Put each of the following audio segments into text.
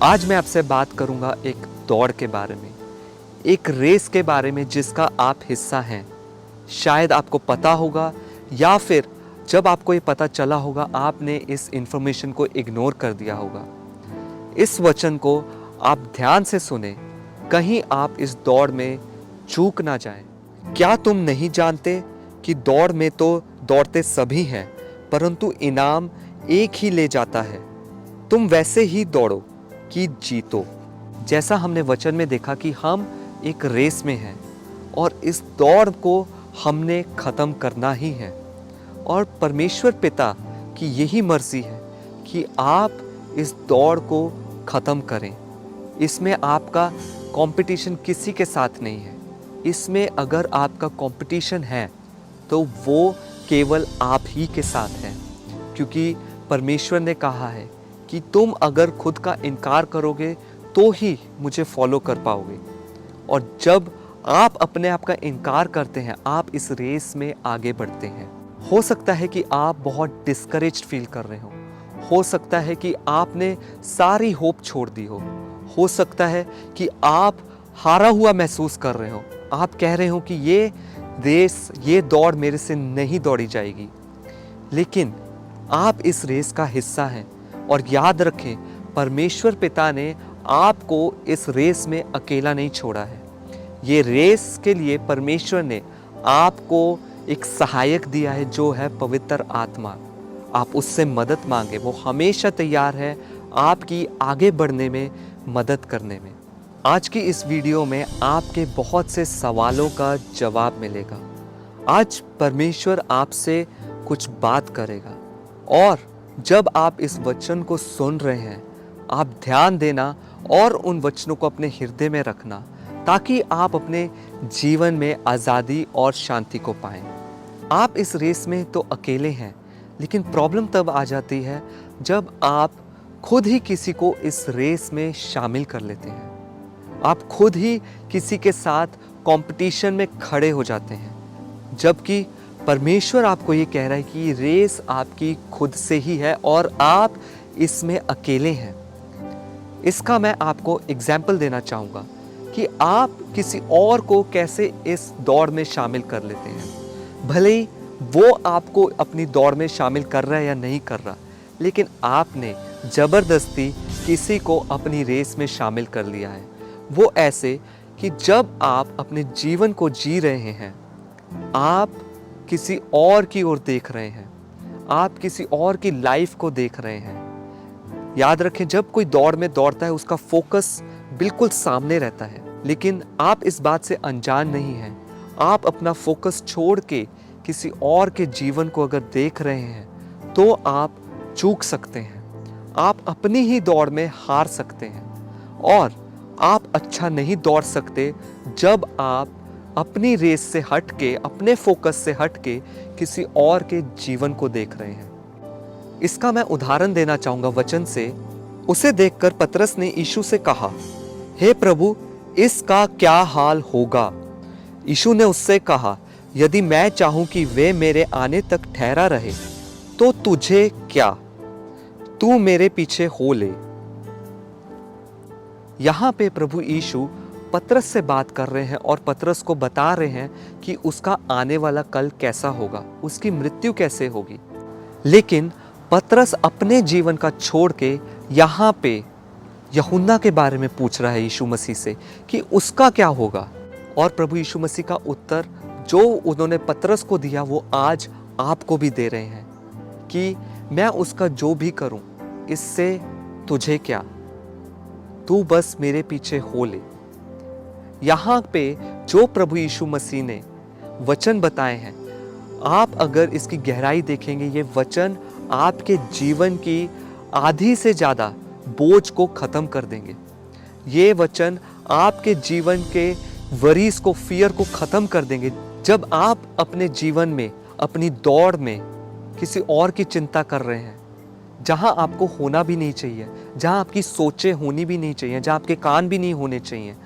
आज मैं आपसे बात करूंगा एक दौड़ के बारे में, एक रेस के बारे में जिसका आप हिस्सा हैं। शायद आपको पता होगा या फिर जब आपको ये पता चला होगा आपने इस इंफॉर्मेशन को इग्नोर कर दिया होगा। इस वचन को आप ध्यान से सुने, कहीं आप इस दौड़ में चूक ना जाएं। क्या तुम नहीं जानते कि दौड़ में तो दौड़ते सभी हैं, परंतु इनाम एक ही ले जाता है। तुम वैसे ही दौड़ो कि जीतो। जैसा हमने वचन में देखा कि हम एक रेस में हैं और इस दौड़ को हमने ख़त्म करना ही है, और परमेश्वर पिता की यही मर्जी है कि आप इस दौड़ को ख़त्म करें। इसमें आपका कंपटीशन किसी के साथ नहीं है। इसमें अगर आपका कंपटीशन है तो वो केवल आप ही के साथ है, क्योंकि परमेश्वर ने कहा है कि तुम अगर खुद का इनकार करोगे तो ही मुझे फॉलो कर पाओगे। और जब आप अपने आप का इनकार करते हैं, आप इस रेस में आगे बढ़ते हैं। हो सकता है कि आप बहुत डिस्करेज्ड फील कर रहे हो सकता है कि आपने सारी होप छोड़ दी हो सकता है कि आप हारा हुआ महसूस कर रहे हो। आप कह रहे हो कि ये रेस, ये दौड़ मेरे से नहीं दौड़ी जाएगी। लेकिन आप इस रेस का हिस्सा हैं, और याद रखें, परमेश्वर पिता ने आपको इस रेस में अकेला नहीं छोड़ा है। ये रेस के लिए परमेश्वर ने आपको एक सहायक दिया है, जो है पवित्र आत्मा। आप उससे मदद मांगे, वो हमेशा तैयार है आपकी आगे बढ़ने में मदद करने में। आज की इस वीडियो में आपके बहुत से सवालों का जवाब मिलेगा। आज परमेश्वर आपसे कुछ बात करेगा, और जब आप इस वचन को सुन रहे हैं, आप ध्यान देना और उन वचनों को अपने हृदय में रखना, ताकि आप अपने जीवन में आज़ादी और शांति को पाएं। आप इस रेस में तो अकेले हैं, लेकिन प्रॉब्लम तब आ जाती है जब आप खुद ही किसी को इस रेस में शामिल कर लेते हैं। आप खुद ही किसी के साथ कंपटीशन में खड़े हो जाते हैं, जबकि परमेश्वर आपको ये कह रहा है कि रेस आपकी खुद से ही है और आप इसमें अकेले हैं। इसका मैं आपको एग्जाम्पल देना चाहूँगा कि आप किसी और को कैसे इस दौड़ में शामिल कर लेते हैं। भले ही वो आपको अपनी दौड़ में शामिल कर रहा है या नहीं कर रहा, लेकिन आपने ज़बरदस्ती किसी को अपनी रेस में शामिल कर लिया है। वो ऐसे कि जब आप अपने जीवन को जी रहे हैं, आप किसी और की ओर देख रहे हैं, आप किसी और की लाइफ को देख रहे हैं। याद रखें, जब कोई दौड़ में दौड़ता है, उसका फोकस बिल्कुल सामने रहता है, लेकिन आप इस बात से अनजान नहीं हैं। आप अपना फोकस छोड़ के किसी और के जीवन को अगर देख रहे हैं तो आप चूक सकते हैं, आप अपनी ही दौड़ में हार सकते हैं, और आप अच्छा नहीं दौड़ सकते जब आप अपनी रेस से हट के, अपने फोकस से हट के किसी और के जीवन को देख रहे हैं। इसका मैं उदाहरण देना चाहूँगा वचन से। उसे देखकर पतरस ने यीशु से कहा, हे प्रभु, इसका क्या हाल होगा? यीशु ने उससे कहा, यदि मैं चाहूँ कि वे मेरे आने तक ठहरा रहे तो तुझे क्या, तू मेरे पीछे हो ले। यहाँ पे प्रभु यीशु पतरस से बात कर रहे हैं और पतरस को बता रहे हैं कि उसका आने वाला कल कैसा होगा, उसकी मृत्यु कैसे होगी। लेकिन पतरस अपने जीवन का छोड़ के यहाँ पे यूहन्ना के बारे में पूछ रहा है यीशु मसीह से कि उसका क्या होगा। और प्रभु यीशु मसीह का उत्तर जो उन्होंने पतरस को दिया, वो आज आपको भी दे रहे हैं कि मैं उसका जो भी करूं, इससे तुझे क्या, तू बस मेरे पीछे हो ले। यहाँ पे जो प्रभु यीशु मसीह ने वचन बताए हैं, आप अगर इसकी गहराई देखेंगे, ये वचन आपके जीवन की आधी से ज़्यादा बोझ को ख़त्म कर देंगे। ये वचन आपके जीवन के वरीज को, फियर को ख़त्म कर देंगे। जब आप अपने जीवन में, अपनी दौड़ में किसी और की चिंता कर रहे हैं, जहाँ आपको होना भी नहीं चाहिए, जहाँ आपकी सोचें होनी भी नहीं चाहिए, जहाँ आपके कान भी नहीं होने चाहिए,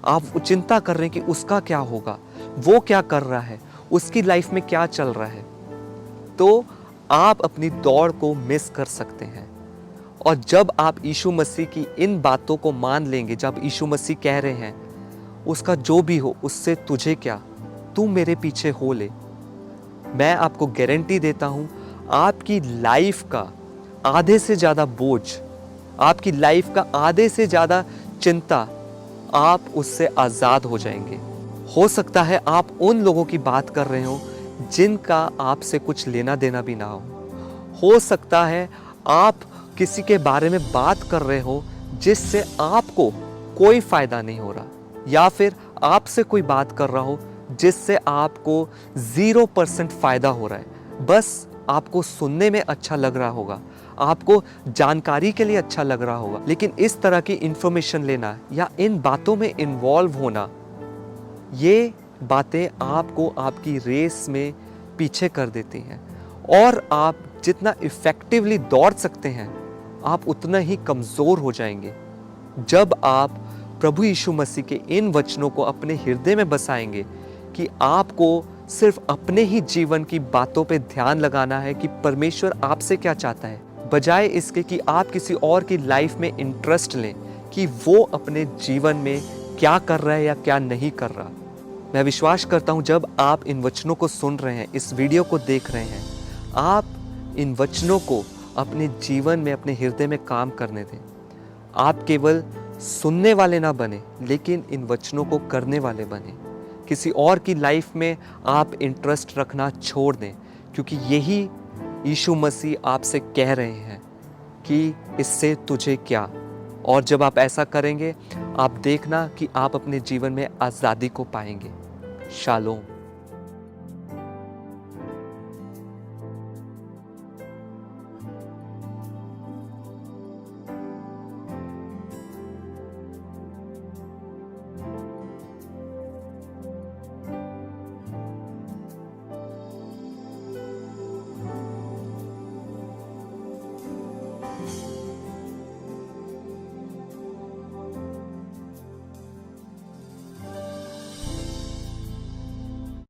आप चिंता कर रहे हैं कि उसका क्या होगा, वो क्या कर रहा है, उसकी लाइफ में क्या चल रहा है, तो आप अपनी दौड़ को मिस कर सकते हैं। और जब आप यीशु मसीह की इन बातों को मान लेंगे, जब यीशु मसीह कह रहे हैं उसका जो भी हो उससे तुझे क्या, तू मेरे पीछे हो ले, मैं आपको गारंटी देता हूँ आपकी लाइफ का आधे से ज़्यादा बोझ, आपकी लाइफ का आधे से ज़्यादा चिंता, आप उससे आज़ाद हो जाएंगे। हो सकता है आप उन लोगों की बात कर रहे हो जिनका आपसे कुछ लेना देना भी ना हो सकता है आप किसी के बारे में बात कर रहे हो जिससे आपको कोई फ़ायदा नहीं हो रहा, या फिर आपसे कोई बात कर रहा हो जिससे आपको 0% फ़ायदा हो रहा है। बस आपको सुनने में अच्छा लग रहा होगा, आपको जानकारी के लिए अच्छा लग रहा होगा, लेकिन इस तरह की इंफॉर्मेशन लेना या इन बातों में इन्वॉल्व होना, ये बातें आपको आपकी रेस में पीछे कर देती हैं और आप जितना इफ़ेक्टिवली दौड़ सकते हैं आप उतना ही कमज़ोर हो जाएंगे। जब आप प्रभु यीशु मसीह के इन वचनों को अपने हृदय में बसाएंगे कि आपको सिर्फ अपने ही जीवन की बातों पे ध्यान लगाना है कि परमेश्वर आपसे क्या चाहता है, बजाय इसके कि आप किसी और की लाइफ में इंटरेस्ट लें कि वो अपने जीवन में क्या कर रहा है या क्या नहीं कर रहा। मैं विश्वास करता हूँ जब आप इन वचनों को सुन रहे हैं, इस वीडियो को देख रहे हैं, आप इन वचनों को अपने जीवन में, अपने हृदय में काम करने दें। आप केवल सुनने वाले ना बने, लेकिन इन वचनों को करने वाले बने। किसी और की लाइफ में आप इंटरेस्ट रखना छोड़ दें, क्योंकि यही यीशु मसीह आपसे कह रहे हैं कि इससे तुझे क्या। और जब आप ऐसा करेंगे, आप देखना कि आप अपने जीवन में आज़ादी को पाएंगे। शालोम।